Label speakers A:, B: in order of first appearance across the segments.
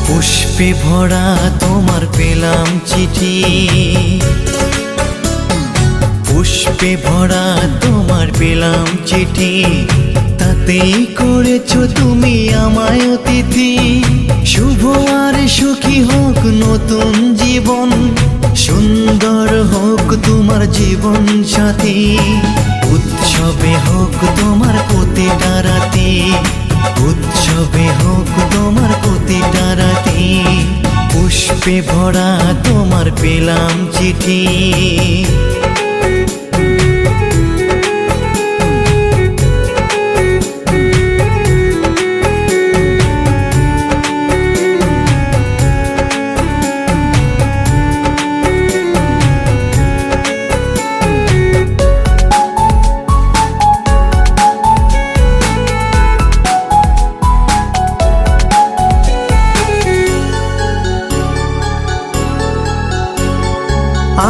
A: পুষ্পে ভরা তোমার পেলাম চিঠি, পুষ্পে ভরা তোমার পেলাম চিঠি, তাতেই করেছো তুমি আমায় অতিথি। শুভ আর সুখী হোক নতুন জীবন, সুন্দর হোক তোমার জীবন সাথী। উৎসবে হোক তোমার প্রতিটা রাতি, উৎসবে হোক তোমার প্রতিটা রাতি। পুষ্পে ভরা তোমার পেলাম চিঠি।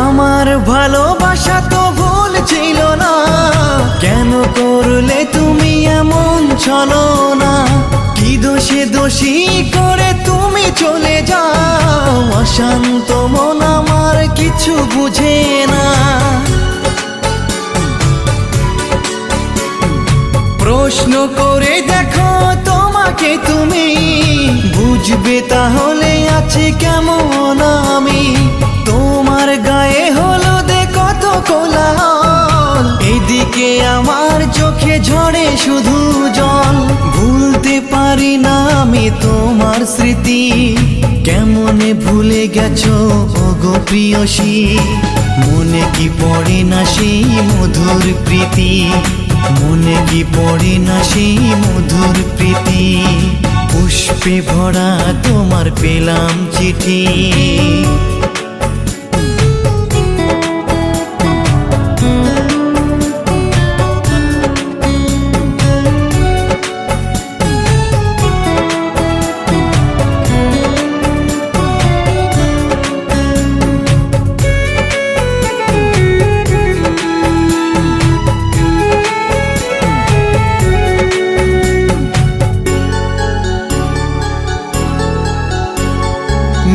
A: আমার ভালোবাসা তো ভুল ছিল না, কেন করলে তুমি এমন ছলনা? কি দোষে দোষী করে তুমি চলে যাও, অশান্ত মন আমার কিছু বুঝে না। প্রশ্ন করে দেখো তোমাকে তুমি, বুঝবে তাহলে আছে কেমন আমি। তোমার গায়ে হলুদে কত কোলাহল, এদিকে আমার চোখে ঝরে শুধু জল। ভুলতে পারি না আমি তোমার স্মৃতি, কেমনে ভুলে গেছো ওগো প্রিয়সী। মনে কি পড়ে না সেই মধুর প্রীতি, মনে কি পড়ে না সেই মধুর প্রীতি। পুষ্পে ভরা তোমার পেলাম চিঠি।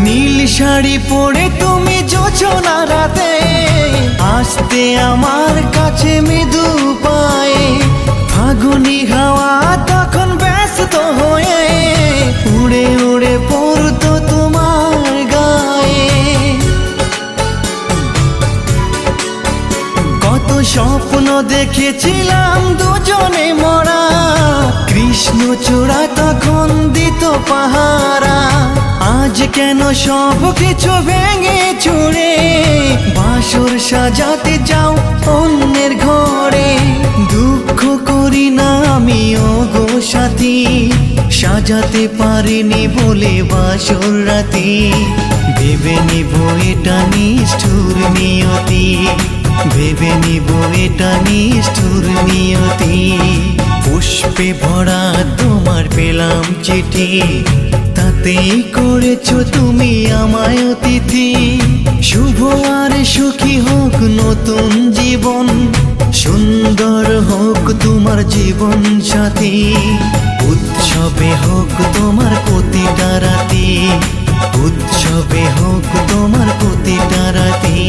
A: নীল শাড়ি পরে তুমি যোচনা রাতে, আসতে আমার কাছে মৃদু পায়ে। ফাগুনি হাওয়া তখন ব্যস্ত হয়ে উড়ে উড়ে পড়তো তোমার গায়ে। কত স্বপ্ন দেখেছিলাম দুজনে মরা, কৃষ্ণচূড়া তখন দিত পাহারা। আজ কেন সব কিছু ভেঙে চুরে বাসর সাজাতে যাও অন্যের ঘরে। দুঃখ করি না আমি ওগো সাথী, সাজাতে পারিনি বলে বাসর রাতি। ভেবে নিব এটা নিষ্ঠুর নিয়তি, ভেবে নিব এটা নিষ্ঠুর নিয়তি। পুষ্পে ভরা তোমার পেলাম চিঠি, তাতেই করেছো তুমি আমায় অতিথি। শুভ আর সুখী হোক নতুন জীবন, সুন্দর হোক তোমার জীবন সাথী। উৎসবে হোক তোমার প্রতিটা রাতি, উৎসবে হোক তোমার প্রতিটা রাতি।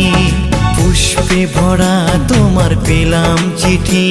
A: পুষ্পে ভরা তোমার পেলাম চিঠি।